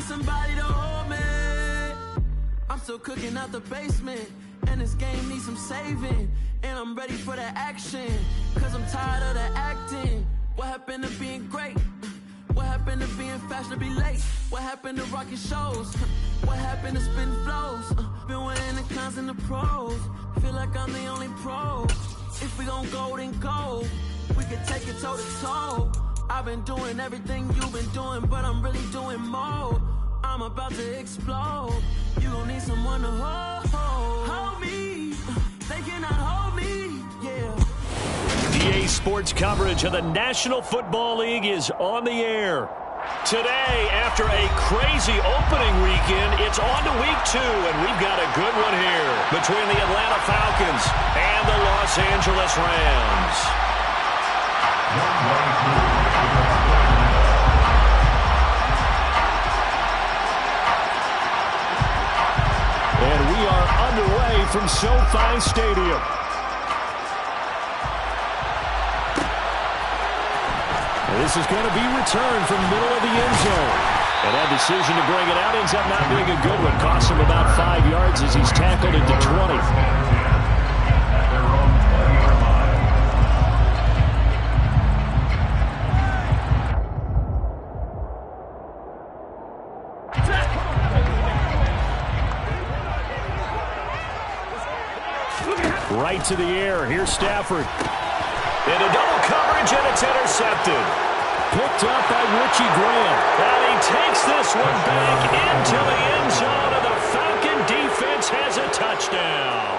somebody to hold me. I'm still cooking out the basement, and this game needs some saving. And I'm ready for the action, cause I'm tired of the acting. What happened to being great? What happened to being fashionably late? What happened to rocking shows? What happened to spitting flows? Been winning the cons and the pros. Feel like I'm the only pro. If we gon' go, then go. We can take it toe to toe. I've been doing everything you've been doing, but I'm really doing more. I'm about to explode. You gon' need someone to hold me. They cannot hold me, yeah. EA Sports coverage of the National Football League is on the air. Today, after a crazy opening weekend, it's on to week 2, and we've got a good one here between the Atlanta Falcons and the Los Angeles Rams. And we are underway from SoFi Stadium. This is going to be returned from the middle of the end zone. And that decision to bring it out ends up not being a good one. Costs him about 5 yards as he's tackled into 20. Right to the air. Here's Stafford. Into double coverage, and it's intercepted. Picked up by Richie Graham. And he takes this one back into the end zone, and the Falcon defense has a touchdown.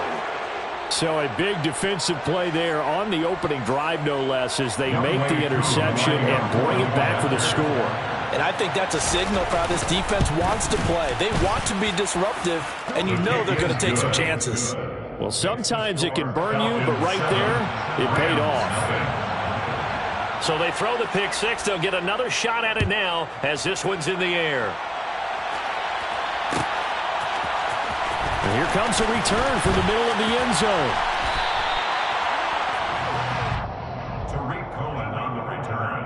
So a big defensive play there on the opening drive, no less, as they make the interception and bring it back for the score. And I think that's a signal for how this defense wants to play. They want to be disruptive, and you know they're going to take some chances. Well, sometimes it can burn you, but right there, it paid off. So they throw the pick six. They'll get another shot at it now as this one's in the air. And here comes a return from the middle of the end zone. Tariq Cohen on the return.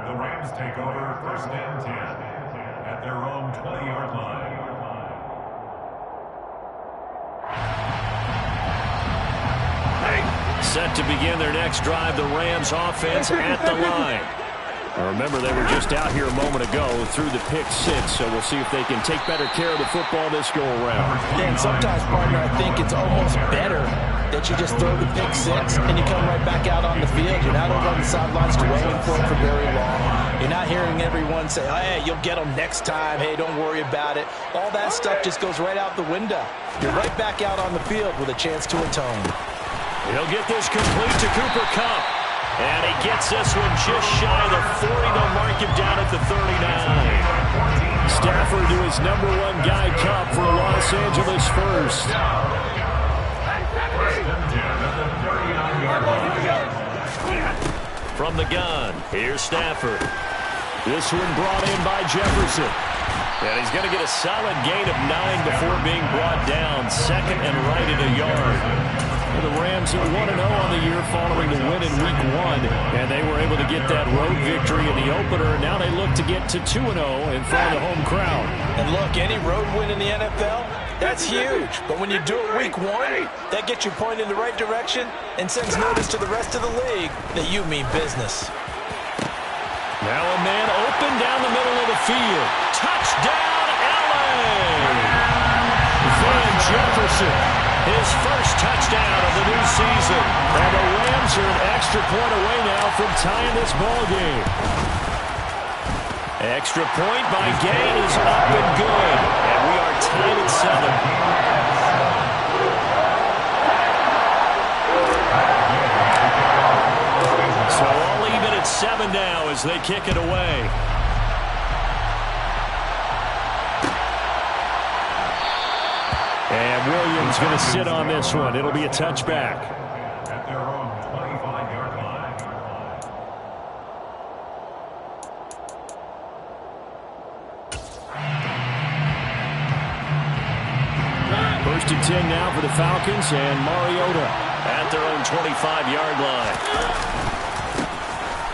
The Rams take over first and 10 at their own 20-yard line. Set to begin their next drive, the Rams offense at the line. Now remember, they were just out here a moment ago through the pick six, so we'll see if they can take better care of the football this go-around. Yeah, and sometimes, partner, I think it's almost better that you just throw the pick six and you come right back out on the field. You're not over on the sidelines dwelling for it for very long. You're not hearing everyone say, hey, you'll get them next time. Hey, don't worry about it. All that stuff just goes right out the window. You're right back out on the field with a chance to atone. He'll get this complete to Cooper Kupp. And he gets this one just shy of the 40. They'll mark him down at the 39. Stafford to his number one guy, Kupp, for Los Angeles first. From the gun, here's Stafford. This one brought in by Jefferson. And he's going to get a solid gain of 9 before being brought down. Second and right at a yard. The Rams are 1-0 on the year following the win in Week 1, and they were able to get that road victory in the opener. Now they look to get to 2-0 in front of the home crowd. And look, any road win in the NFL, that's huge. But when you do it Week 1, that gets you pointed in the right direction and sends notice to the rest of the league that you mean business. Now a man open down the middle of the field. Touchdown, LA! Van Jefferson. His first touchdown of the new season. And the Rams are an extra point away now from tying this ball game. Extra point by Gay is up and good. And we are tied at 7. So all even at 7 now as they kick it away. And Williams going to sit on this one. It'll be a touchback. At their own 25-yard line. First and 10 now for the Falcons, and Mariota at their own 25-yard line.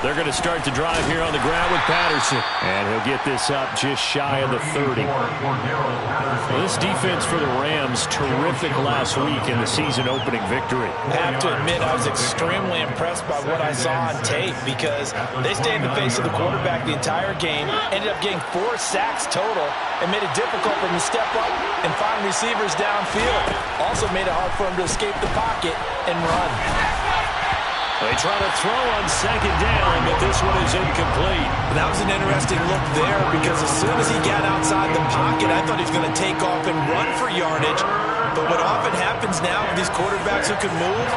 They're going to start the drive here on the ground with Patterson. And he'll get this up just shy of the 30. Well, this defense for the Rams, terrific last week in the season-opening victory. I have to admit, I was extremely impressed by what I saw on tape because they stayed in the face of the quarterback the entire game, ended up getting 4 sacks total, and made it difficult for him to step up and find receivers downfield. Also made it hard for him to escape the pocket and run. They try to throw on second down, but this one is incomplete. That was an interesting look there because as soon as he got outside the pocket, I thought he was going to take off and run for yardage. But what often happens now with these quarterbacks who can move,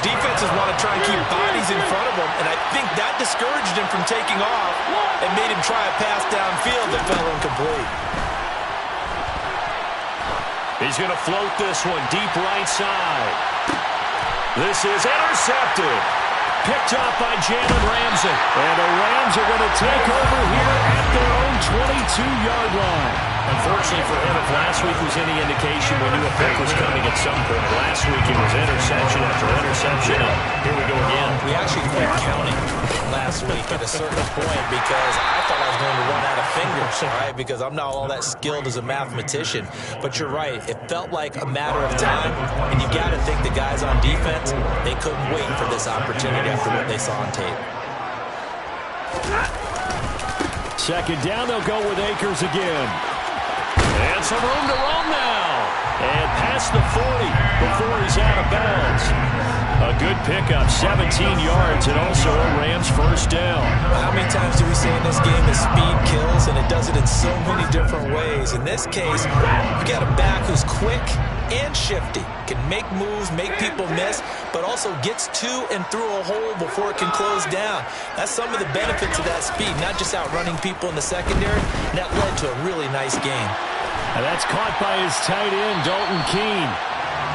defenses want to try and keep bodies in front of them, and I think that discouraged him from taking off and made him try a pass downfield that fell incomplete. He's going to float this one deep right side. This is intercepted. Picked up by Jalen Ramsey. And the Rams are going to take over here at their own 22-yard line. Unfortunately for him, if last week was any indication, we knew a pick was coming at some point. Last week it was interception after interception. Here we go again. We actually quit counting last week at a certain point because I thought I was going to run out of fingers, all right, because I'm not all that skilled as a mathematician. But you're right. It felt like a matter of time, and you got to think the guys on defense, they couldn't wait for this opportunity after what they saw on tape. Second down, they'll go with Akers again. And some room to roam now. And past the 40 before he's out of bounds. A good pickup, 17 yards, and also a Rams first down. How many times do we say in this game that speed kills, and it does it in so many different ways? In this case, you've got a back who's quick and shifty, can make moves, make people miss, but also gets to and through a hole before it can close down. That's some of the benefits of that speed, not just outrunning people in the secondary, and that led to a really nice game. And that's caught by his tight end, Dalton Keene.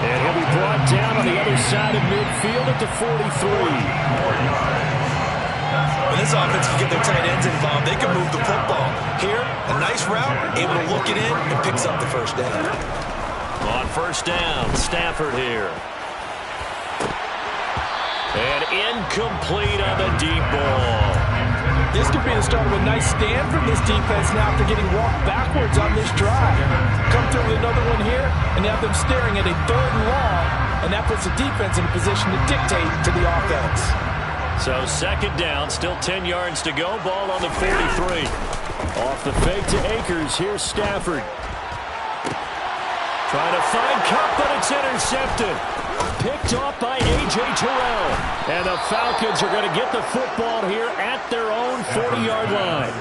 And he'll be brought down on the other side of midfield at the 43. When this offense can get their tight ends involved, they can move the football. Here, a nice route, able to look it in, and picks up the first down. On first down, Stafford here. And incomplete on the deep ball. This could be the start of a nice stand from this defense now after getting walked backwards on this drive. Come through with another one here, and you have them staring at a 3rd and long, and that puts the defense in a position to dictate to the offense. So second down, still 10 yards to go, ball on the 43. Off the fake to Akers, here's Stafford. Trying to find Cup, but it's intercepted. Picked off by A.J. Terrell. And the Falcons are going to get the football here at their own 40-yard line.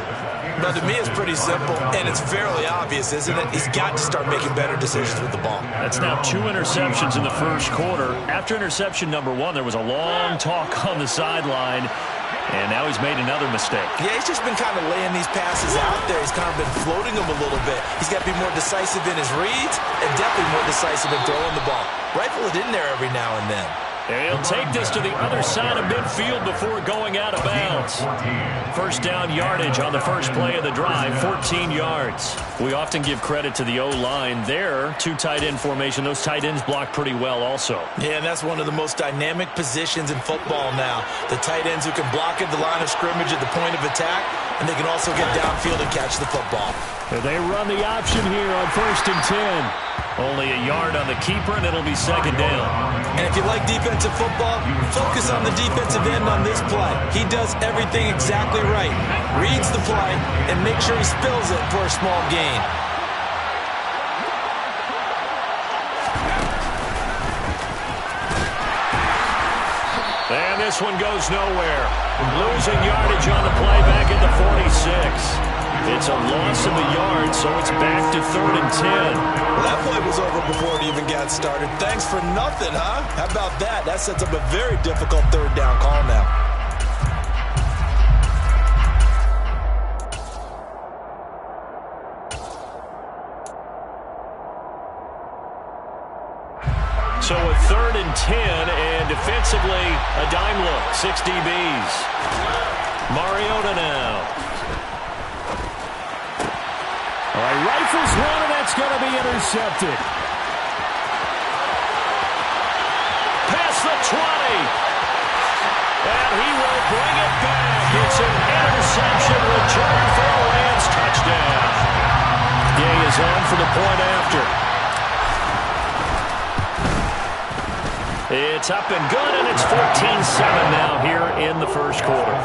Now, to me, it's pretty simple, and it's fairly obvious, isn't it? He's got to start making better decisions with the ball. That's now 2 interceptions in the first quarter. After interception number 1, there was a long talk on the sideline. And now he's made another mistake. Yeah, he's just been kind of laying these passes out there. He's kind of been floating them a little bit. He's got to be more decisive in his reads and definitely more decisive in throwing the ball. Rifle it in there every now and then. And he'll take this to the other side of midfield before going out of bounds. First down yardage on the first play of the drive, 14 yards. We often give credit to the O-line there. 2 tight end formation. Those tight ends block pretty well also. Yeah, and that's one of the most dynamic positions in football now. The tight ends who can block at the line of scrimmage at the point of attack, and they can also get downfield and catch the football. And they run the option here on 1st and 10. Only a yard on the keeper, and it'll be second down. And if you like defensive football, focus on the defensive end on this play. He does everything exactly right. Reads the play and makes sure he spills it for a small gain. And this one goes nowhere. Losing yardage on the play back at the 46. It's a loss of a yard, so it's back to 3rd and 10. Well, that play was over before it even got started. Thanks for nothing, huh? How about that? That sets up a very difficult 3rd down call now. So a 3rd and 10, and defensively, a dime look. 6 DBs. Mariota now. All right, rifles one, and that's going to be intercepted. Past the 20. And he will bring it back reception, return for a Rams touchdown. Gay is on for the point after. It's up and good, and it's 14-7 now here in the first quarter.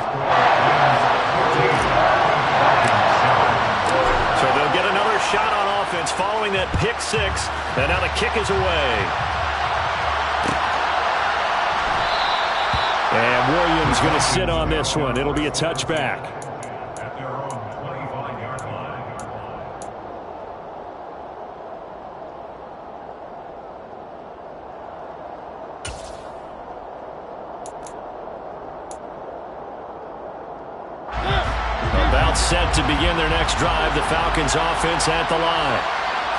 So they'll get another shot on offense following that pick six, and now the kick is away. And Williams going to sit on this one. It'll be a touchback. At their own 25-yard line. About set to begin their next drive. The Falcons offense at the line.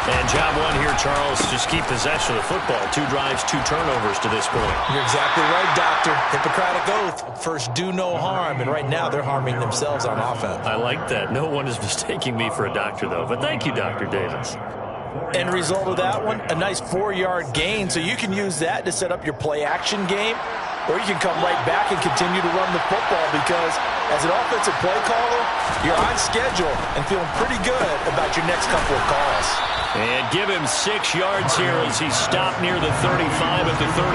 And job one here, Charles, just keep possession of the football. 2 drives, 2 turnovers to this point. You're exactly right, Doctor. Hippocratic oath. First, do no harm. And right now, they're harming themselves on offense. I like that. No one is mistaking me for a doctor, though. But thank you, Dr. Davis. End result of that one, a nice 4-yard gain. So you can use that to set up your play-action game. Or you can come right back and continue to run the football because as an offensive play caller, you're on schedule and feeling pretty good about your next couple of calls. And give him 6 yards here as he stopped near the 35 at the 34.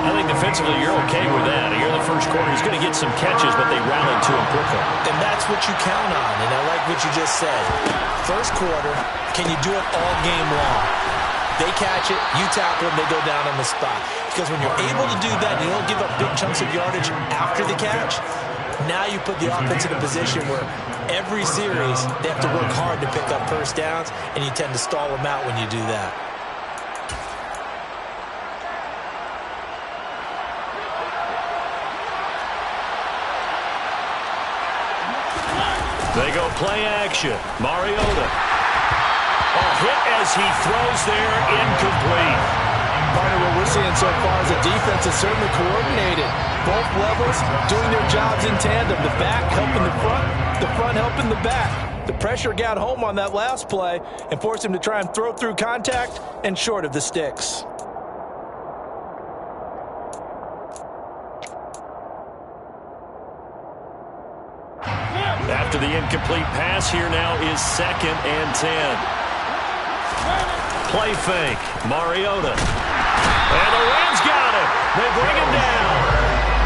I think defensively you're okay with that. Here in the first quarter, he's going to get some catches, but they rallied to him quickly. And that's what you count on, and I like what you just said. First quarter, can you do it all game long? They catch it, you tackle them, they go down on the spot. Because when you're able to do that and you don't give up big chunks of yardage after the catch, now you put the offense in a position where every series they have to work hard to pick up first downs, and you tend to stall them out when you do that. They go play action. Mariota. A hit as he throws there, incomplete. Partner, what we're seeing so far is the defense is certainly coordinated. Both levels doing their jobs in tandem. The back helping the front helping the back. The pressure got home on that last play and forced him to try and throw through contact and short of the sticks. After the incomplete pass, here now is 2nd and 10. Play fake. Mariota. And the Rams got it. They bring him down.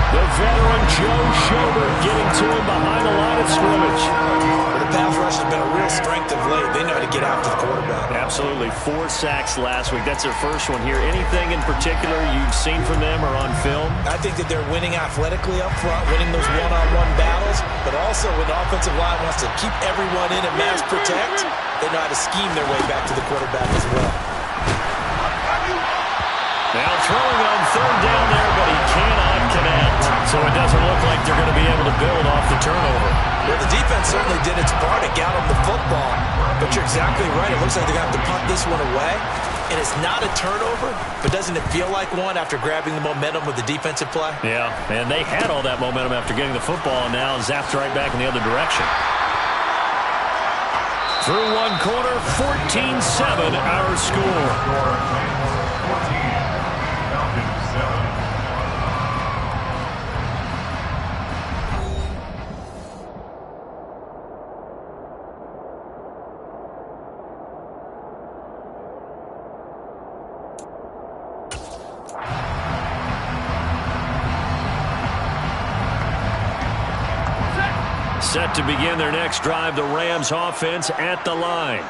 The veteran Joe Schobert getting to him behind the line of scrimmage. Well, the pass rush has been a real strength of late. They know how to get after the quarterback. Absolutely. 4 sacks last week. That's their first one here. Anything in particular you've seen from them or on film? I think that they're winning athletically up front, winning those one-on-one battles, but also when the offensive line wants to keep everyone in and mass protect, they know how to scheme their way back to the quarterback as well. Now throwing on 3rd down there, but he cannot connect. So it doesn't look like they're going to be able to build off the turnover. Well, the defense certainly did its part to get them the football, but you're exactly right. It looks like they're going to have to punt this one away. And it's not a turnover, but doesn't it feel like one after grabbing the momentum with the defensive play? Yeah, and they had all that momentum after getting the football, and now zapped right back in the other direction. Through one quarter, 14-7 our score. 14. Falcons 7. Set to begin their next drive, the Rams offense at the line.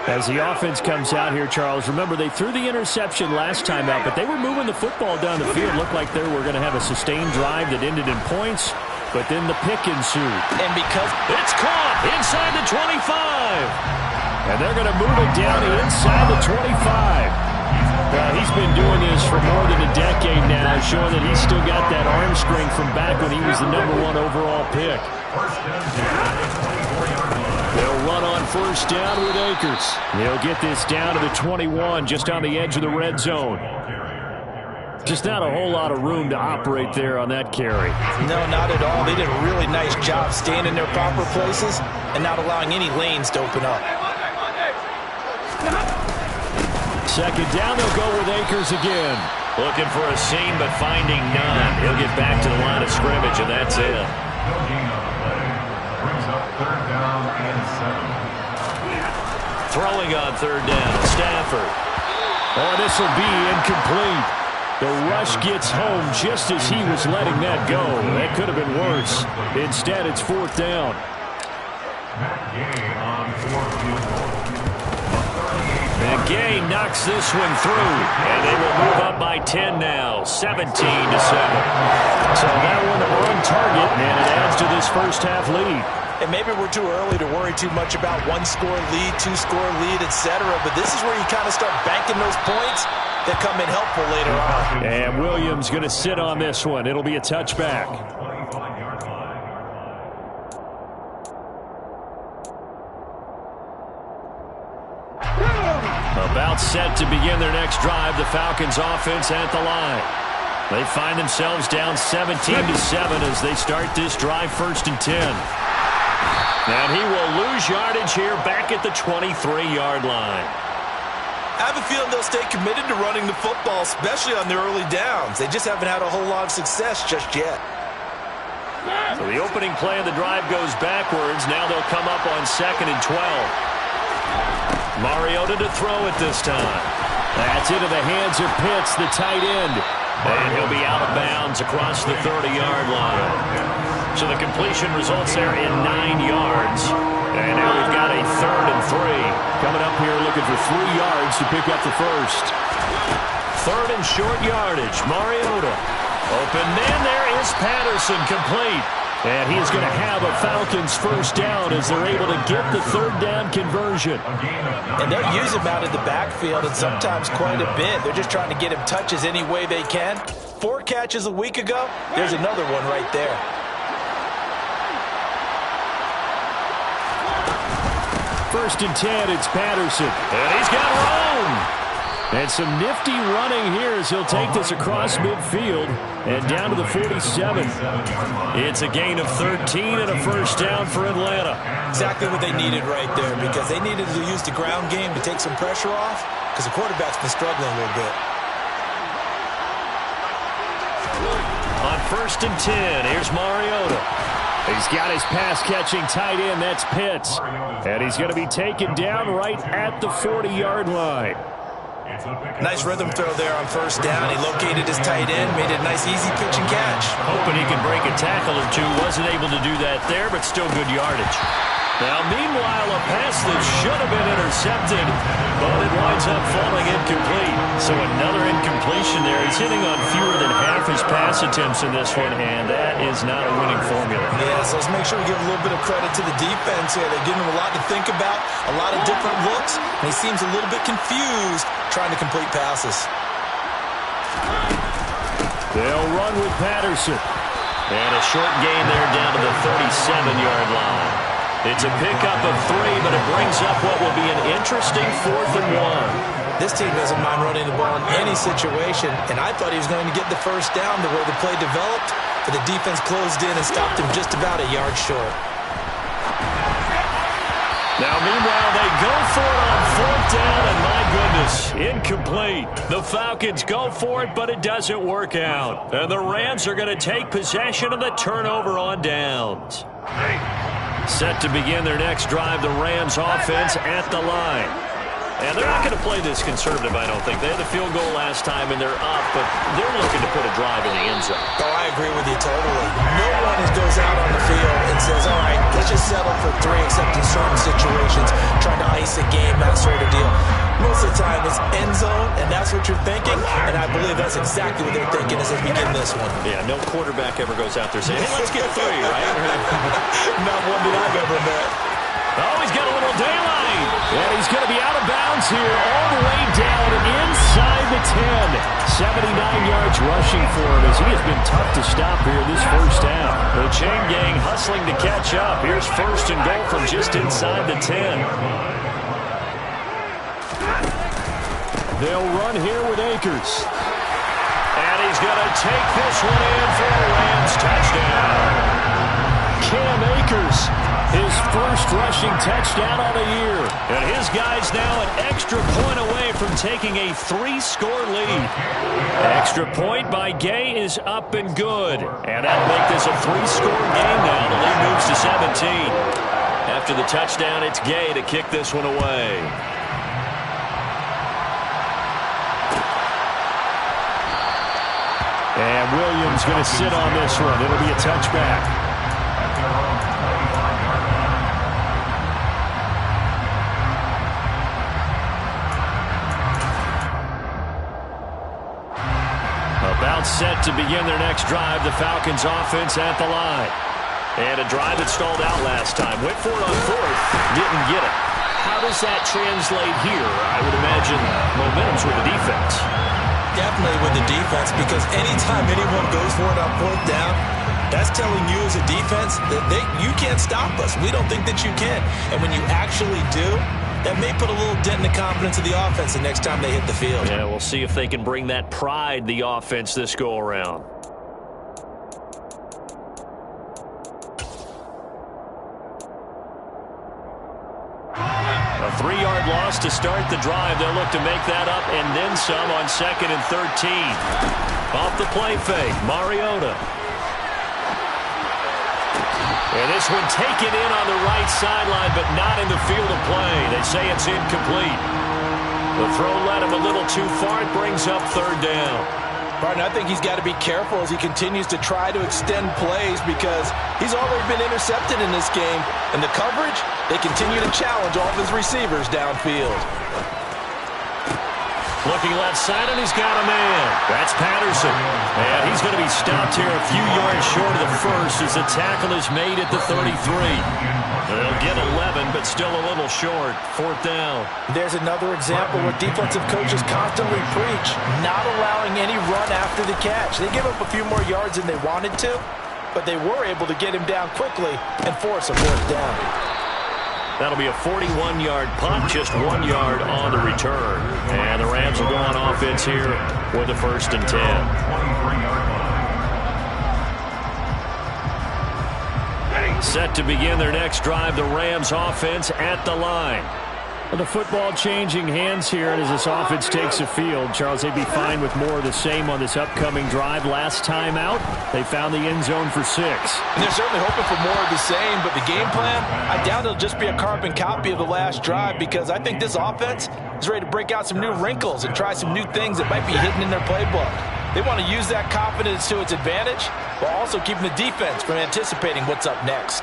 As the offense comes out here, Charles, remember they threw the interception last time out, but they were moving the football down the field. Looked like they were going to have a sustained drive that ended in points, but then the pick ensued. And because it's caught inside the 25. And they're going to move it down inside the 25. Well, he's been doing this for more than a decade now, showing that he's still got that arm strength from back when he was the #1 overall pick. They'll run on 1st down with Akers. They'll get this down to the 21, just on the edge of the red zone. Just not a whole lot of room to operate there on that carry. No, not at all. They did a really nice job staying in their proper places and not allowing any lanes to open up. 2nd down, they'll go with Akers again. Looking for a seam, but finding none. He'll get back to the line of scrimmage, and that's it. No gain on the play. Brings up third down and 7. Throwing on third down, Stafford. Oh, this will be incomplete. The rush gets home just as he was letting that go. That could have been worse. Instead, it's fourth down. And Gay knocks this one through, and they will move up by 10 now, 17-7. So that one on target, and it adds to this first half lead. And maybe we're too early to worry too much about one-score lead, two-score lead, etc. But this is where you kind of start banking those points that come in helpful later on. And Williams going to sit on this one. It'll be a touchback. About set to begin their next drive, the Falcons offense at the line. They find themselves down 17-7 as they start this drive, 1st and 10. And he will lose yardage here back at the 23-yard line. I have a feeling they'll stay committed to running the football, especially on their early downs. They just haven't had a whole lot of success just yet. So the opening play of the drive goes backwards. Now they'll come up on 2nd and 12. Mariota to throw it this time. That's into the hands of Pitts, the tight end. And he'll be out of bounds across the 30-yard line. So the completion results there in 9 yards. And now we've got a 3rd and 3. Coming up here looking for 3 yards to pick up the first. 3rd and short yardage. Mariota. Open man, there is Patterson, complete. And he is going to have a Falcons first down as they're able to get the 3rd down conversion. And they'll use him out in the backfield and sometimes quite a bit. They're just trying to get him touches any way they can. 4 catches a week ago. There's another one right there. First and 10, it's Patterson. And he's got room. And some nifty running here as he'll take this across midfield and down to the 47. It's a gain of 13 and a first down for Atlanta. Exactly what they needed right there, because they needed to use the ground game to take some pressure off, because the quarterback's been struggling a little bit. On 1st and 10, here's Mariota. He's got his pass-catching tight end, that's Pitts. And he's going to be taken down right at the 40-yard line. Nice rhythm throw there on first down. He located his tight end, made it a nice easy pitch and catch. Hoping he could break a tackle or two. Wasn't able to do that there, but still good yardage. Now, meanwhile, a pass that should have been intercepted, but it winds up falling incomplete. So another incompletion there. He's hitting on fewer than half his pass attempts in this one, and that is not a winning formula. Yeah, so let's make sure we give a little bit of credit to the defense here. They're giving him a lot to think about, a lot of different looks, and he seems a little bit confused trying to complete passes. They'll run with Patterson. And a short gain there down to the 37-yard line. It's a pickup of 3, but it brings up what will be an interesting 4th and 1. This team doesn't mind running the ball in any situation, and I thought he was going to get the first down the way the play developed, but the defense closed in and stopped him just about a yard short. Now, meanwhile, they go for it on 4th down, and my goodness, incomplete. The Falcons go for it, but it doesn't work out. And the Rams are going to take possession of the turnover on downs. Set to begin their next drive, the Rams offense at the line. And they're not going to play this conservative, I don't think. They had the field goal last time, and they're up, but they're looking to put a drive in the end zone. Oh, I agree with you totally. No one goes out on the field and says, all right, let's just settle for 3, except in certain situations, trying to ice a game, that sort of deal. Most of the time, it's end zone, and that's what you're thinking, and I believe that's exactly what they're thinking as they begin this one. Yeah, no quarterback ever goes out there saying, hey, let's get 3, right? Not one that I've ever met. Oh, he's got a little daylight. And he's going to be out of bounds here all the way down inside the 10. 79 yards rushing for him as he has been tough to stop here this first down. The chain gang hustling to catch up. Here's 1st and goal from just inside the 10. They'll run here with Akers. And he's going to take this one in for a Rams touchdown. Cam Akers His first rushing touchdown on the year. And his guy's now an extra point away from taking a 3-score lead. Extra point by Gay is up and good. And that'll make this a 3-score game now. The lead moves to 17. After the touchdown, it's Gay to kick this one away. And Williams going to sit on this one. It'll be a touchback. About set to begin their next drive. The Falcons offense at the line. And a drive that stalled out last time. Went for it on fourth. Didn't get it. How does that translate here? I would imagine momentum's with the defense. Definitely with the defense, because anytime anyone goes for it on fourth down, that's telling you as a defense that you can't stop us. We don't think that you can. And when you actually do, that may put a little dent in the confidence of the offense the next time they hit the field. Yeah, we'll see if they can bring that pride, the offense, this go-around. A 3-yard loss to start the drive. They'll look to make that up and then some on 2nd and 13. Off the play fake, Mariota. And this one taken in on the right sideline, but not in the field of play. They say it's incomplete. The throw led him a little too far. It brings up 3rd down. Martin, I think he's got to be careful as he continues to try to extend plays, because he's already been intercepted in this game. And the coverage, they continue to challenge all of his receivers downfield. Looking left side, and he's got a man. That's Patterson. And he's going to be stopped here a few yards short of the first as the tackle is made at the 33. They'll get 11, but still a little short. 4th down. There's another example where defensive coaches constantly preach, not allowing any run after the catch. They give up a few more yards than they wanted to, but they were able to get him down quickly and force a 4th down. That'll be a 41-yard punt, just 1 yard on the return. And the Rams will go on offense here with a 1st and 10. Set to begin their next drive, the Rams offense at the line. Well, the football changing hands here, and as this offense takes the field, Charles, they'd be fine with more of the same on this upcoming drive. Last time out, they found the end zone for 6. And they're certainly hoping for more of the same, but the game plan, I doubt it'll just be a carbon copy of the last drive, because I think this offense is ready to break out some new wrinkles and try some new things that might be hidden in their playbook. They want to use that confidence to its advantage, while also keeping the defense from anticipating what's up next.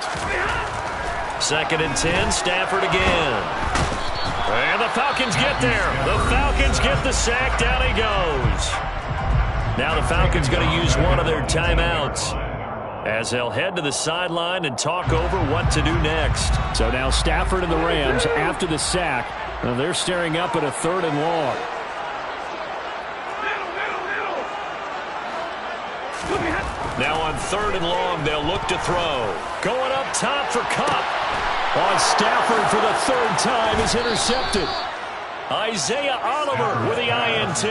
2nd and 10, Stafford again. And the Falcons get there. The Falcons get the sack. Down he goes. Now the Falcons going to use one of their timeouts as they'll head to the sideline and talk over what to do next. So now Stafford and the Rams, after the sack, they're staring up at a 3rd and long. Now on 3rd and long, they'll look to throw. Going up top for Kupp. On Stafford for the 3rd time is intercepted. Isaiah Oliver with the INT.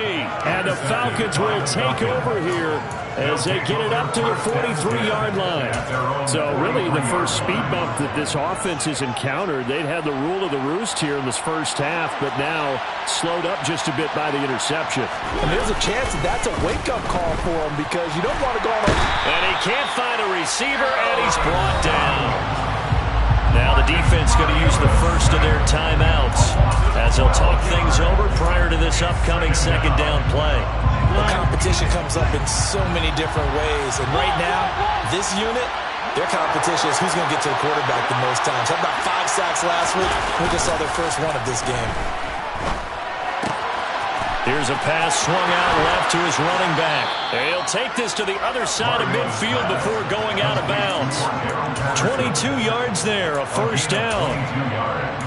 And the Falcons will take over here as they get it up to the 43-yard line. So really the first speed bump that this offense has encountered. They'd had the rule of the roost here in this first half, but now slowed up just a bit by the interception. And there's a chance that that's a wake-up call for him, because you don't want to go on. And he can't find a receiver, and he's brought down. Now the defense going to use the first of their timeouts as they'll talk things over prior to this upcoming 2nd down play. Well, competition comes up in so many different ways, and right now, this unit, their competition is who's going to get to the quarterback the most times. Had about 5 sacks last week. We just saw their first one of this game. Here's a pass swung out left to his running back. He'll take this to the other side of midfield before going out of bounds. 22 yards there, a 1st down.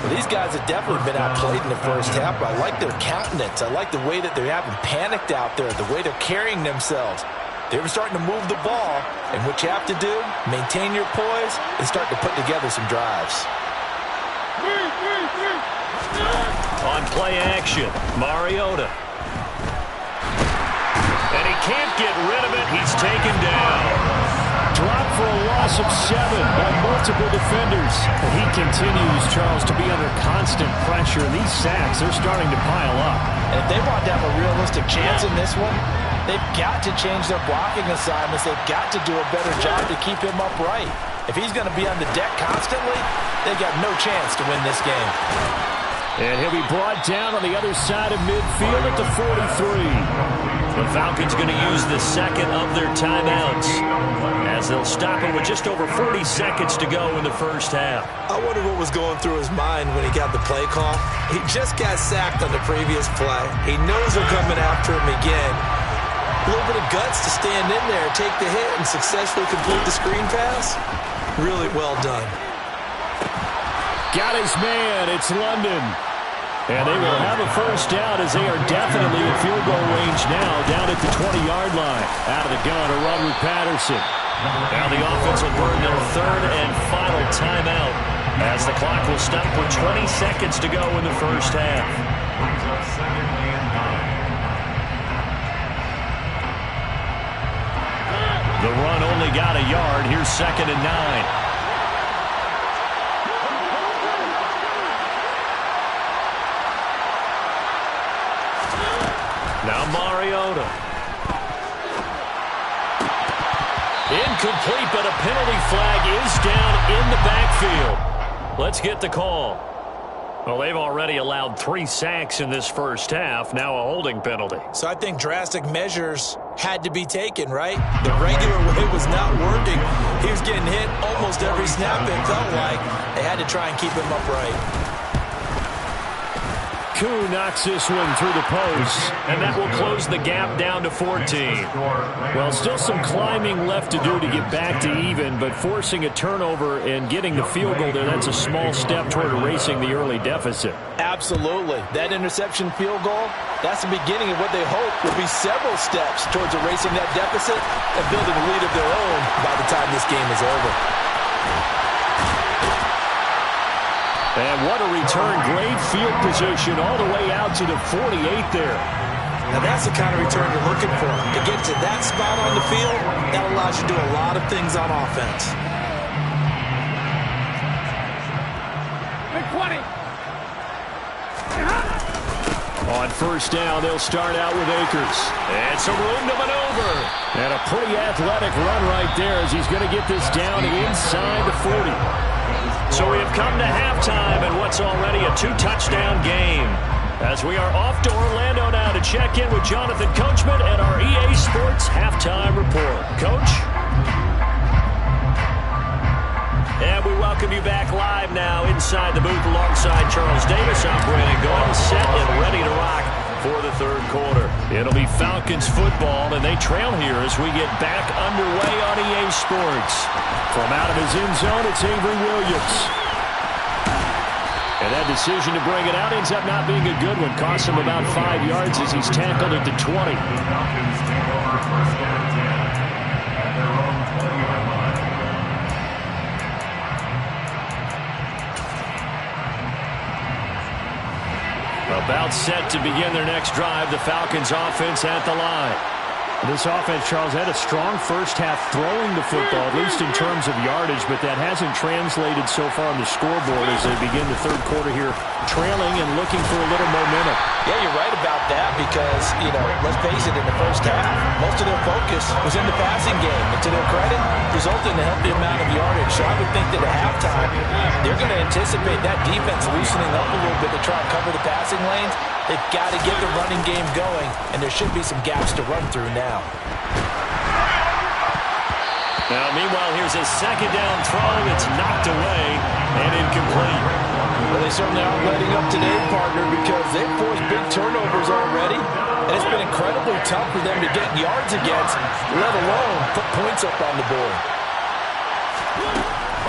Well, these guys have definitely been outplayed in the first half, but I like their countenance. I like the way that they haven't panicked out there, the way they're carrying themselves. They're starting to move the ball, and what you have to do, maintain your poise and start to put together some drives. On play action, Mariota. And he can't get rid of it. He's taken down. dropped for a loss of 7 by multiple defenders. And he continues, Charles, to be under constant pressure. These sacks, they're starting to pile up. And if they want to have a realistic chance in this one, they've got to change their blocking assignments. They've got to do a better job to keep him upright. If he's going to be on the deck constantly, they've got no chance to win this game. And he'll be brought down on the other side of midfield at the 43. The Falcons going to use the second of their timeouts as they'll stop it with just over 40 seconds to go in the first half. I wonder what was going through his mind when he got the play call. He just got sacked on the previous play. He knows they're coming after him again. A little bit of guts to stand in there, take the hit, and successfully complete the screen pass. Really well done. Got his man. It's London. And they will have a first down as they are definitely in field goal range now, down at the 20-yard line. Out of the gun, a run with Patterson. Now the offense will burn their third and final timeout as the clock will stop with 20 seconds to go in the first half. Brings up second and 9. The run only got a yard. Here's second and 9. Now Mariota. Incomplete, but a penalty flag is down in the backfield. Let's get the call. Well, they've already allowed 3 sacks in this first half. Now a holding penalty. So I think drastic measures had to be taken, right? The regular way was not working. He was getting hit almost every snap, it felt like. They had to try and keep him upright. Koo knocks this one through the post, and that will close the gap down to 14. Well, still some climbing left to do to get back to even, but forcing a turnover and getting the field goal there, that's a small step toward erasing the early deficit. Absolutely. That interception field goal, that's the beginning of what they hope will be several steps towards erasing that deficit and building a lead of their own by the time this game is over. And what a return. Great field position all the way out to the 48 there. Now that's the kind of return you're looking for. To get to that spot on the field, that allows you to do a lot of things on offense. On first down, they'll start out with Akers. And some room to maneuver. And a pretty athletic run right there as he's going to get this down inside the 40. So we have come to halftime in what's already a 2-touchdown game. As we are off to Orlando now to check in with Jonathan Coachman and our EA Sports Halftime Report. Coach? And we welcome you back live now inside the booth alongside Charles Davis. I'm Brandon Gaudin, set and ready to rock for the third quarter. It'll be Falcons football, and they trail here as we get back underway on EA Sports. From out of his end zone, it's Avery Williams. And that decision to bring it out ends up not being a good one. Costs him about 5 yards as he's tackled at the 20. Falcons take over first and 10 at their own 20-yard line. About set to begin their next drive, the Falcons offense at the line. This offense, Charles, had a strong first half throwing the football, at least in terms of yardage, but that hasn't translated so far on the scoreboard as they begin the third quarter here, trailing and looking for a little momentum. Yeah, you're right about that because, let's face it, in the first half, most of their focus was in the passing game. And to their credit, resulted in a healthy amount of yardage. So I would think that at halftime, they're going to anticipate that defense loosening up a little bit to try and cover the passing lanes. They've got to get the running game going, and there should be some gaps to run through now. Now, meanwhile, here's a second down throw. It's knocked away and incomplete. Well, they certainly aren't letting up today, partner, because they've forced big turnovers already, and it's been incredibly tough for them to get yards against, let alone put points up on the board.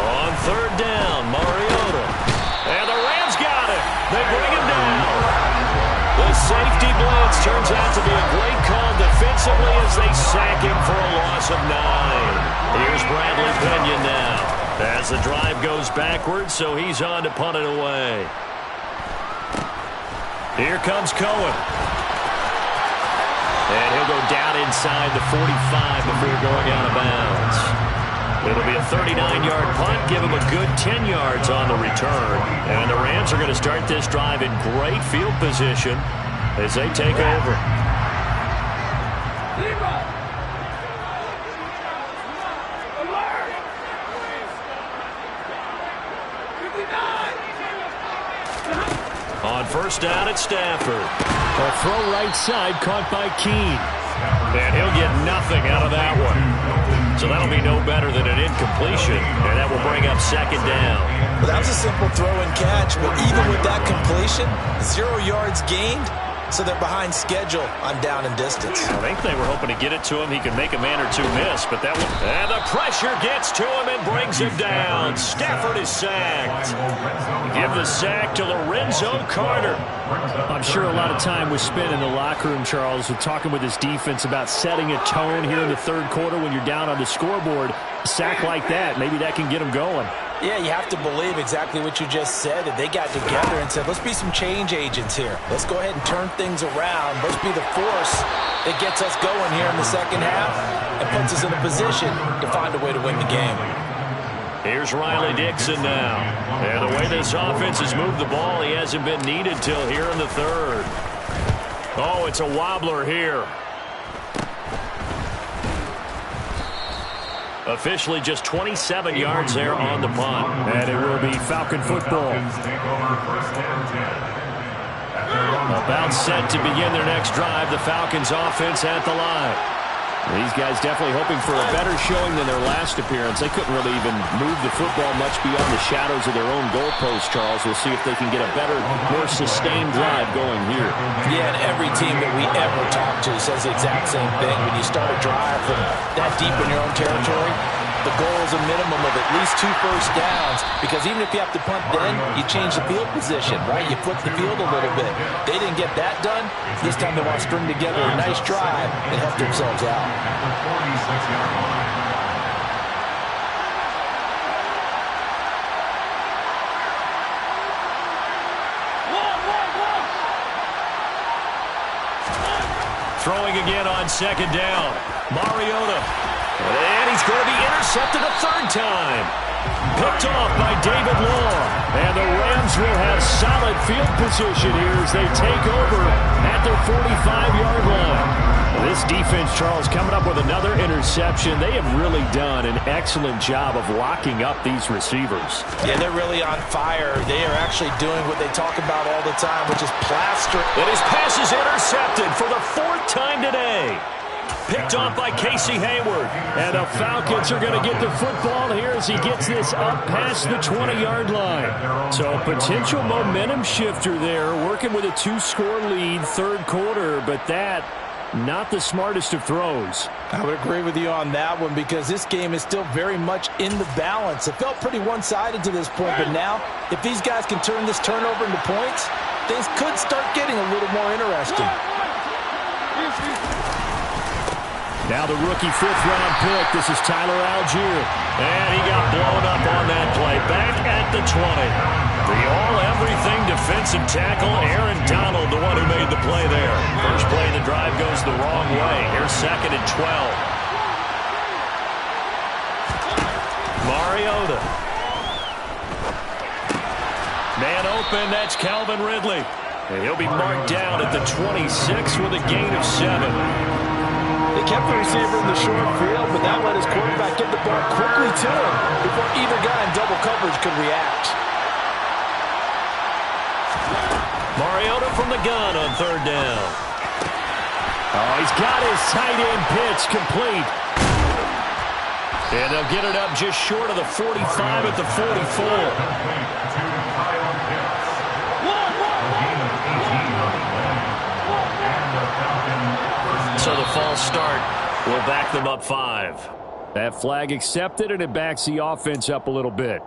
On third down, Mariota. And the Rams got it. They bring him down. The safety blitz turns out to be a great call defensively as they sack him for a loss of 9. Here's Bradley Pinion now as the drive goes backwards, so he's on to punt it away. Here comes Cohen. And he'll go down inside the 45 before going out of bounds. It'll be a 39-yard punt, give them a good 10 yards on the return. And the Rams are going to start this drive in great field position as they take over. On first down, it's Stafford. A throw right side caught by Keene. And he'll get nothing out of that one. So that'll be no better than an incompletion, and that will bring up second down. Well, that was a simple throw and catch, but even with that completion, 0 yards gained, so they're behind schedule on down and distance. I think they were hoping to get it to him. He could make a man or two miss, but that one... And the pressure gets to him and brings him down. Stafford is sacked. Give the sack to Lorenzo Carter. I'm sure a lot of time was spent in the locker room, Charles, with talking with his defense about setting a tone here in the third quarter when you're down on the scoreboard. A sack like that, maybe that can get him going. Yeah, you have to believe exactly what you just said, that they got together and said, let's be some change agents here. Let's go ahead and turn things around. Let's be the force that gets us going here in the second half and puts us in a position to find a way to win the game. Here's Riley Dixon now. And the way this offense has moved the ball, he hasn't been needed till here in the third. Oh, it's a wobbler here. Officially just 27 yards there on the punt. And it will be Falcon football. About set to begin their next drive. The Falcons offense at the line. These guys definitely hoping for a better showing than their last appearance. They couldn't really even move the football much beyond the shadows of their own goalpost, Charles. We'll see if they can get a better, more sustained drive going here. Yeah, and every team that we ever talk to says the exact same thing. When you start a drive from that deep in your own territory, the goal is a minimum of at least 2 first downs, because even if you have to punt then, you change the field position, right? You flip the field a little bit. They didn't get that done. This time they want to string together a nice drive and help themselves out. Throwing again on second down. Mariota. And he's going to be intercepted a third time. Picked off by David Long. And the Rams will have solid field position here as they take over at their 45-yard line. This defense, Charles, coming up with another interception. They have really done an excellent job of locking up these receivers. Yeah, they're really on fire. They are actually doing what they talk about all the time, which is plastering. And his pass is intercepted for the 4th time today. Picked off by Casey Hayward. And the Falcons are going to get the football here as he gets this up past the 20-yard line. So a potential momentum shifter there, working with a 2-score lead, third quarter, but that not the smartest of throws. I would agree with you on that one, because this game is still very much in the balance. It felt pretty one-sided to this point, but now if these guys can turn this turnover into points, things could start getting a little more interesting. Now the rookie 5th-round pick. This is Tyler Algier. And he got blown up on that play. Back at the 20. The all-everything defensive tackle, Aaron Donald, the one who made the play there. First play of the drive goes the wrong way. Here's 2nd and 12. Mariota. Man open, that's Calvin Ridley. And he'll be marked down at the 26 with a gain of 7. They kept the receiver in the short field, but that let his quarterback get the ball quickly to him before either guy in double coverage could react. Mariota from the gun on 3rd down. Oh, he's got his tight end pitch complete. And they'll get it up just short of the 45 at the 44. So the false start will back them up 5. That flag accepted, and it backs the offense up a little bit.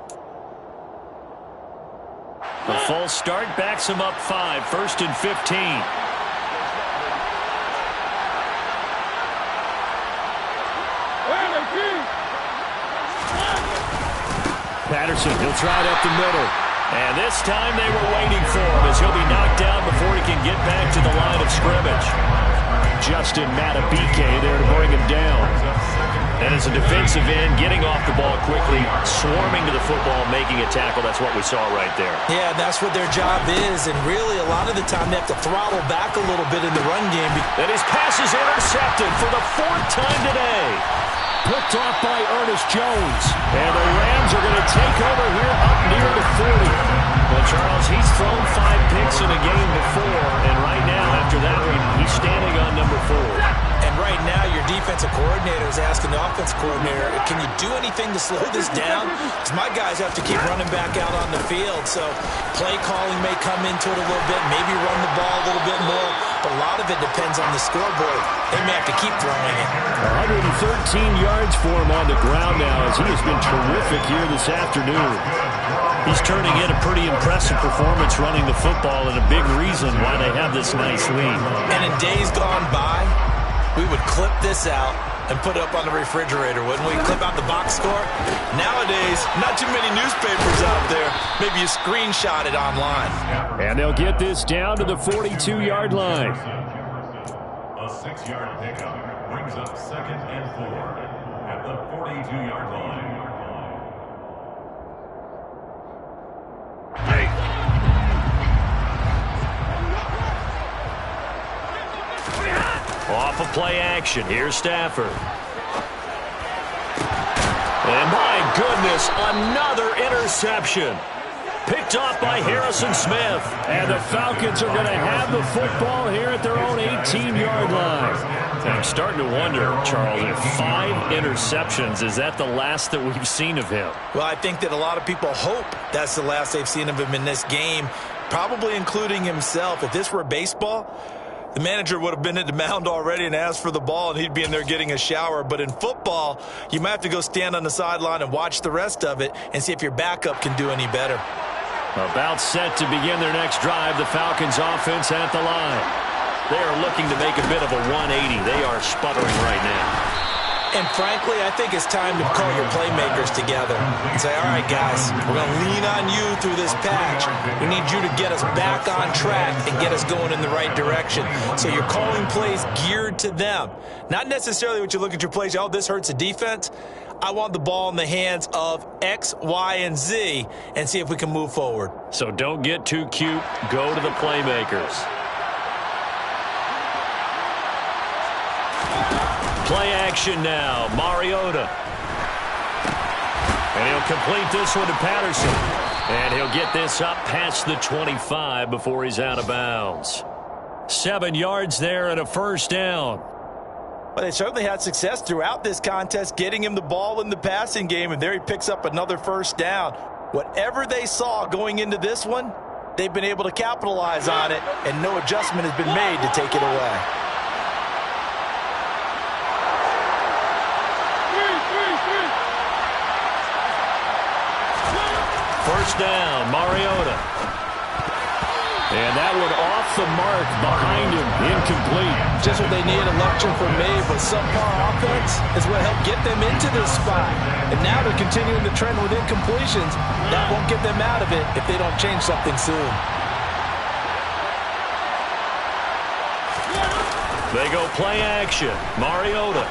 The false start backs them up 5. 1st and 15. Patterson, he'll try it up the middle. And this time they were waiting for him as he'll be knocked down before he can get back to the line of scrimmage. Justin Matabike there to bring him down. And as a defensive end, getting off the ball quickly, swarming to the football, making a tackle, that's what we saw right there. Yeah, that's what their job is, and really a lot of the time they have to throttle back a little bit in the run game. And his pass is intercepted for the 4th time today. Picked off by Ernest Jones. And the Rams are going to take over here up near the 40. Well, Charles, he's thrown 5 picks in a game before, and right now, after that one, he's standing on number 4. And right now, your defensive coordinator is asking the offensive coordinator, can you do anything to slow this down? Because my guys have to keep running back out on the field. So play calling may come into it a little bit, maybe run the ball a little bit more. But a lot of it depends on the scoreboard. They may have to keep throwing it. 113 yards for him on the ground now, as he has been terrific here this afternoon. He's turning in a pretty impressive performance running the football, and a big reason why they have this nice lead. And in days gone by, we would clip this out and put it up on the refrigerator, wouldn't we? Clip out the box score. Nowadays, not too many newspapers out there. Maybe you screenshot it online. And they'll get this down to the 42-yard line. A 6-yard pickup brings up 2nd and 4 at the 42-yard line. Off of play action. Here's Stafford. And my goodness, another interception. Picked off by Harrison Smith. And the Falcons are going to have the football here at their own 18-yard line. And I'm starting to wonder, Charles, if 5 interceptions, is that the last that we've seen of him? Well, I think that a lot of people hope that's the last they've seen of him in this game, probably including himself. If this were baseball, the manager would have been at the mound already and asked for the ball, and he'd be in there getting a shower. But in football, you might have to go stand on the sideline and watch the rest of it and see if your backup can do any better. About set to begin their next drive, the Falcons offense at the line. They are looking to make a bit of a 180. They are sputtering right now. And frankly, I think it's time to call your playmakers together and say, all right, guys, we're going to lean on you through this patch. We need you to get us back on track and get us going in the right direction. So you're calling plays geared to them. Not necessarily what you look at your plays, oh, this hurts the defense. I want the ball in the hands of X, Y, and Z and see if we can move forward. So don't get too cute. Go to the playmakers. Play action now. Mariota. And he'll complete this one to Patterson. And he'll get this up past the 25 before he's out of bounds. 7 yards there and a first down. Well, they certainly had success throughout this contest, getting him the ball in the passing game, and there he picks up another first down. Whatever they saw going into this one, they've been able to capitalize on it, and no adjustment has been made to take it away. First down, Mariota. And that one off the mark behind him, incomplete. Just what they need, a lecture from me, but subpar offense is what helped get them into this spot. And now they're continuing the trend with incompletions. That won't get them out of it if they don't change something soon. They go play action. Mariota.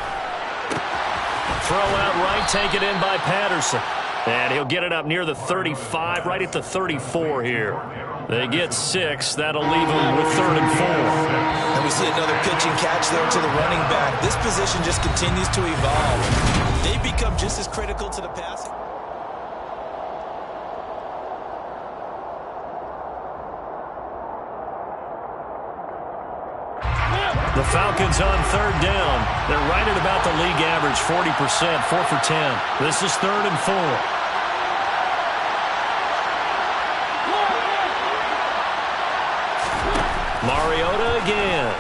Throw out right, take it in by Patterson. And he'll get it up near the 35, right at the 34 here. They get 6. That'll leave them with 3rd and 4. And we see another pitch and catch there to the running back. This position just continues to evolve. They become just as critical to the passing. The Falcons on 3rd down. They're right at about the league average, 40%, 4 for 10. This is 3rd and 4. Mariota again.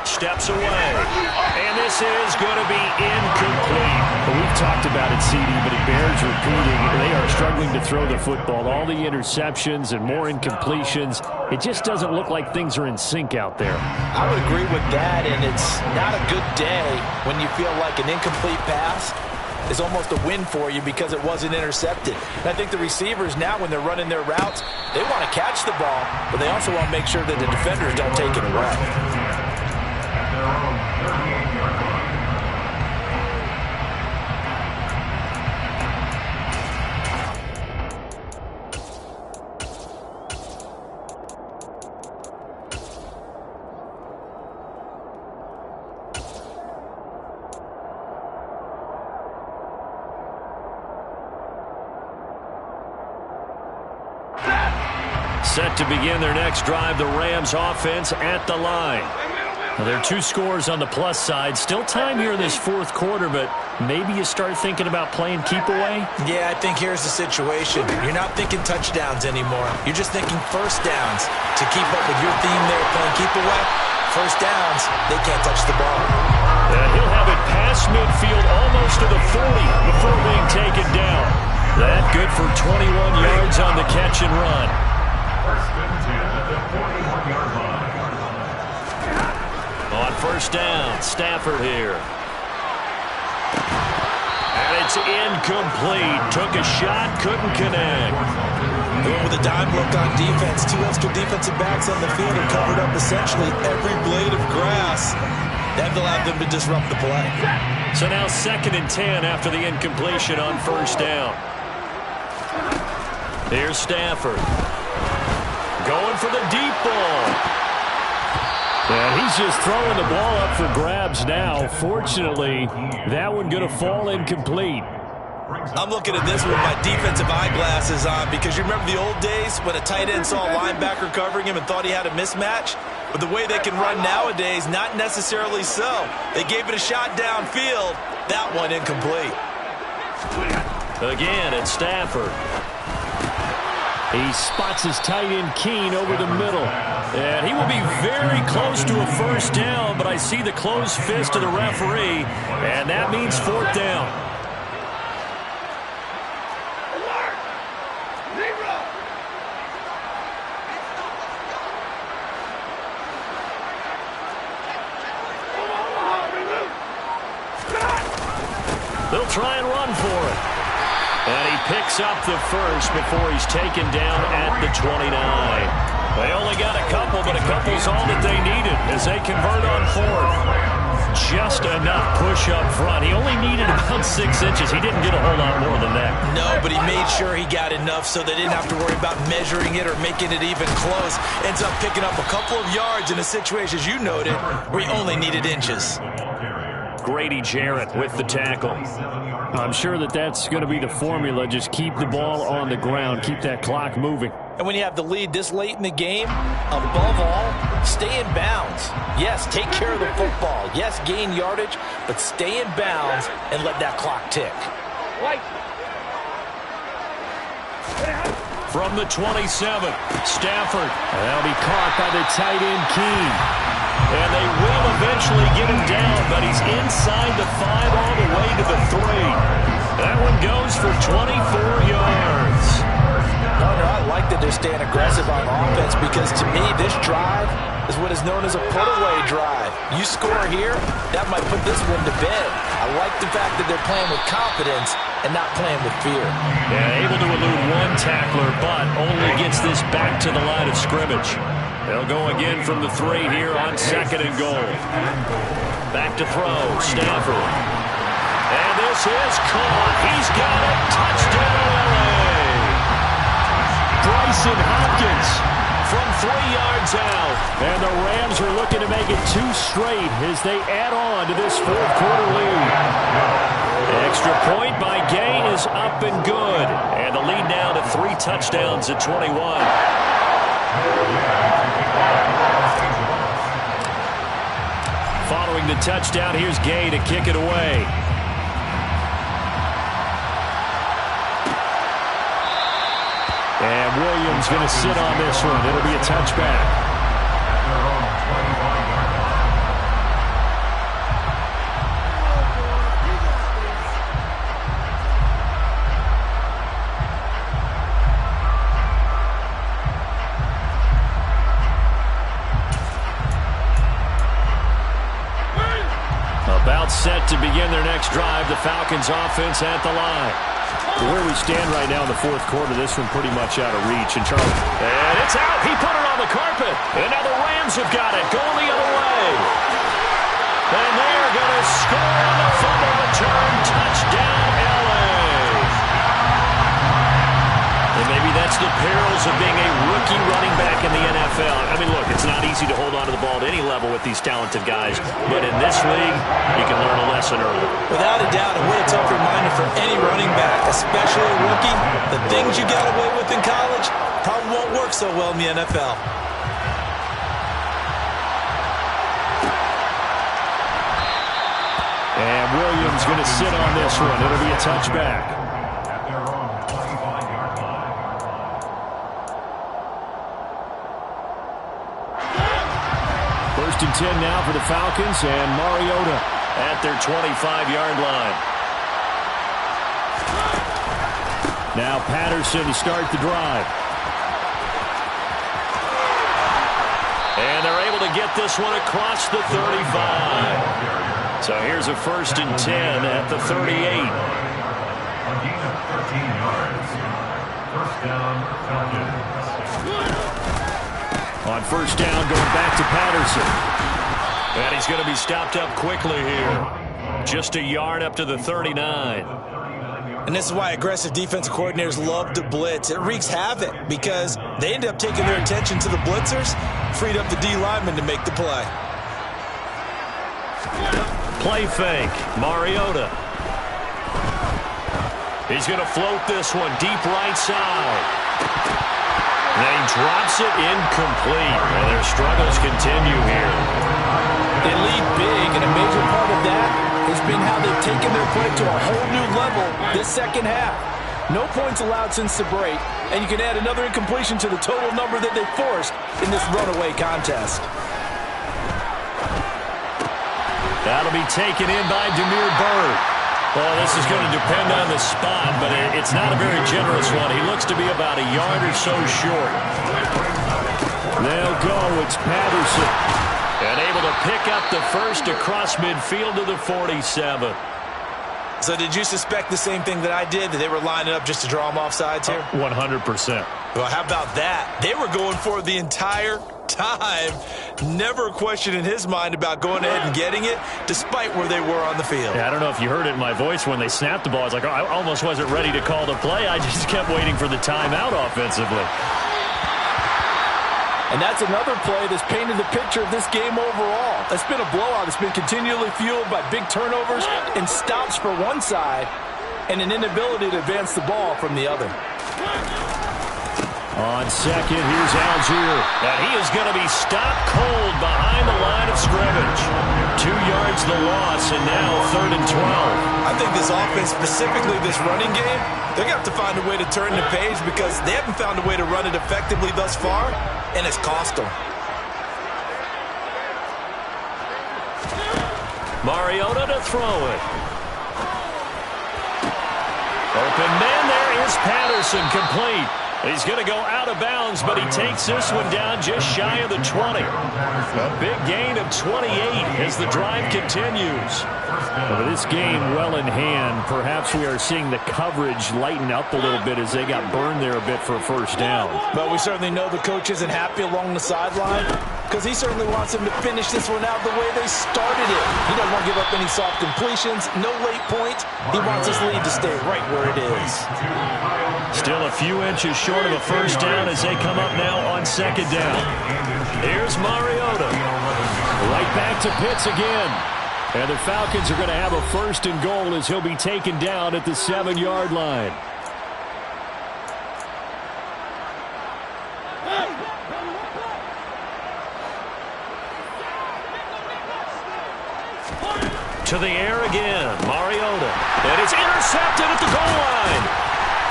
Steps away. And this is going to be incomplete. Well, we've talked about it, CD, but it bears repeating. They are struggling to throw the football. All the interceptions and more incompletions. It just doesn't look like things are in sync out there. I would agree with that, and it's not a good day when you feel like an incomplete pass is almost a win for you because it wasn't intercepted. And I think the receivers now, when they're running their routes, they want to catch the ball, but they also want to make sure that the defenders don't take it away. Set to begin their next drive, the Rams offense at the line. Well, there are 2 scores on the plus side. Still time here in this fourth quarter, but maybe you start thinking about playing keep away? Yeah, I think here's the situation. You're not thinking touchdowns anymore. You're just thinking first downs. To keep up with your theme there, playing keep away, first downs, they can't touch the ball. And he'll have it past midfield almost to the 40 before being taken down. That good for 21 yards on the catch and run. First and 10 at the 41-yard line. On first down, Stafford here. And it's incomplete. Took a shot, couldn't connect. Going with a dime look on defense. 2 extra defensive backs on the field and covered up essentially every blade of grass. That allowed them to disrupt the play. So now 2nd and 10 after the incompletion on first down. Here's Stafford. Going for the deep ball. And he's just throwing the ball up for grabs now. Fortunately, that one going to fall incomplete. I'm looking at this with my defensive eyeglasses on because you remember the old days when a tight end saw a linebacker covering him and thought he had a mismatch? But the way they can run nowadays, not necessarily so. They gave it a shot downfield. That one incomplete. Again, it's Stafford. He spots his tight end Keene over the middle. And he will be very close to a first down, but I see the closed fist of the referee, and that means 4th down. They'll try and run for it. And he picks up the first before he's taken down at the 29. They only got a couple, but a couple's all that they needed as they convert on 4th. Just enough push up front. He only needed about 6 inches. He didn't get a whole lot more than that. No, but he made sure he got enough so they didn't have to worry about measuring it or making it even close. Ends up picking up a couple of yards in a situation, as you noted, where he only needed inches. Grady Jarrett with the tackle. I'm sure that's going to be the formula. Just keep the ball on the ground. Keep that clock moving. And when you have the lead this late in the game, above all, stay in bounds. Yes, take care of the football. Yes, gain yardage, but stay in bounds and let that clock tick. From the 27, Stafford. That'll be caught by the tight end Keene. And they will eventually get him down, but he's inside the 5 all the way to the 3. That one goes for 24 yards. Partner, I like that they're staying aggressive on offense because to me this drive is what is known as a put-away drive. You score here, that might put this one to bed. I like the fact that they're playing with confidence and not playing with fear. Yeah, able to elude 1 tackler, but only gets this back to the line of scrimmage. They'll go again from the 3 here on 2nd and goal. Back to throw, Stafford. And this is caught. He's got it. Touchdown, LA. Bryson Hopkins from 3 yards out. And the Rams are looking to make it 2 straight as they add on to this fourth quarter lead. Extra point by Gay is up and good. And the lead now to 3 touchdowns at 21. Following the touchdown, here's Gay to kick it away. And Williams going to sit on this one. It'll be a touchback. About set to begin their next drive. The Falcons offense at the line. Where we stand right now in the fourth quarter, this one pretty much out of reach. And it's out. He put it on the carpet. And now the Rams have got it. Going the other way. And they're going to score on the fumble return. Touchdown, LA. And maybe that's the perils of being a rookie running back in the NFL. I mean, look, it's not easy to hold on to the ball at any level with these talented guys, but in this league, you can learn a lesson early. Without a doubt, and what a tough reminder for any running back, especially a rookie. The things you got away with in college probably won't work so well in the NFL. And Williams going to sit on this one. It'll be a touchback. First and 10 now for the Falcons, and Mariota at their 25-yard line. Now Patterson to start the drive. And they're able to get this one across the 35. So here's a first and 10 at the 38. A gain of 13 yards. First down, Falcons. On first down, going back to Patterson. And he's going to be stopped up quickly here. Just a yard up to the 39. And this is why aggressive defensive coordinators love to blitz. It wreaks havoc because they end up taking their attention to the blitzers, freed up the D lineman to make the play. Play fake, Mariota. He's going to float this one deep right side. And he drops it incomplete. And their struggles continue here. They lead big, and a major part of that has been how they've taken their play to a whole new level this second half. No points allowed since the break, and you can add another incompletion to the total number that they forced in this runaway contest. That'll be taken in by Demir Bird. Well, this is going to depend on the spot, but it's not a very generous one. He looks to be about a yard or so short. They'll go. It's Patterson. And able to pick up the first across midfield to the 47. So did you suspect the same thing that I did, that they were lining up just to draw them off sides here? 100%. Well, how about that? They were going for it the entire time. Never a question in his mind about going ahead and getting it, despite where they were on the field. Yeah, I don't know if you heard it in my voice when they snapped the ball. I was like, oh, I almost wasn't ready to call the play. I just kept waiting for the timeout offensively. And that's another play that's painted the picture of this game overall. It's been a blowout. It's been continually fueled by big turnovers and stops for one side and an inability to advance the ball from the other. On second, here's Algier. And he is going to be stopped cold behind the line of scrimmage. 2 yards the loss, and now 3rd and 12. I think this offense, specifically this running game, they're going to have to find a way to turn the page because they haven't found a way to run it effectively thus far, and it's cost them. Mariota to throw it. Open man, there is Patterson, complete. He's going to go out of bounds, but he takes this one down just shy of the 20. A big gain of 28 as the drive continues. With this game well in hand, perhaps we are seeing the coverage lighten up a little bit as they got burned there a bit for a first down. But we certainly know the coach isn't happy along the sideline because he certainly wants them to finish this one out the way they started it. He doesn't want to give up any soft completions, no late points. He wants his lead to stay right where it is. Still a few inches short of a first down as they come up now on second down. Here's Mariota. Right back to Pitts again. And the Falcons are going to have a first and goal as he'll be taken down at the 7-yard line. To the air again, Mariota. And it's intercepted at the goal line.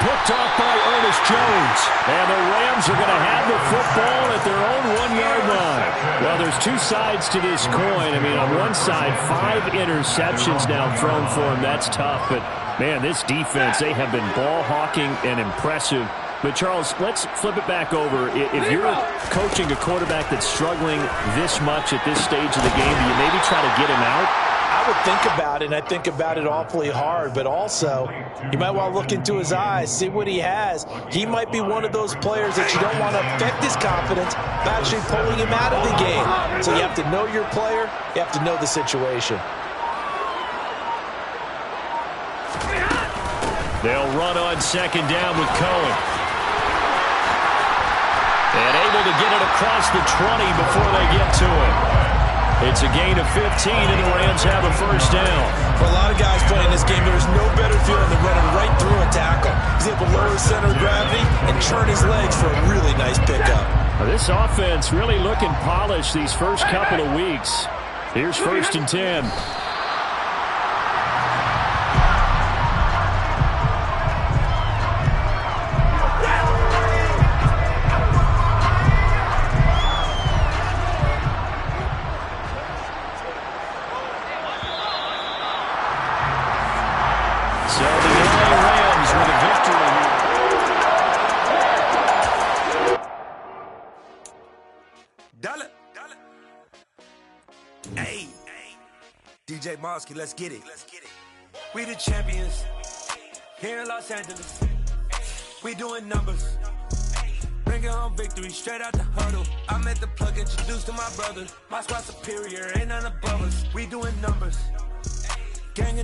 Picked off by Ernest Jones. And the Rams are going to have the football at their own 1-yard line. Well, there's two sides to this coin. I mean, on one side, 5 interceptions now thrown for him. That's tough. But, man, this defense, they have been ball hawking and impressive. But, Charles, let's flip it back over. If you're coaching a quarterback that's struggling this much at this stage of the game, do you maybe try to get him out? I would think about it, and I think about it awfully hard, but also you might want to look into his eyes, see what he has. He might be one of those players that you don't want to affect his confidence by actually pulling him out of the game. So you have to know your player, you have to know the situation. They'll run on second down with Cohen. to get it across the 20 before they get to it. It's a gain of 15, and the Rams have a first down. For a lot of guys playing this game, there's no better feeling than running right through a tackle. He's able to lower his center of gravity and turn his legs for a really nice pickup. This offense really looking polished these first couple of weeks. Here's 1st and 10. So the LA Rams with a victory here. Dollar. Hey, DJ Mosky, let's get it. We the champions here in Los Angeles. We doing numbers. Bringing home victory straight out the huddle. I met the plug, introduced to my brother. My squad superior, ain't none above us. We doing numbers. Gang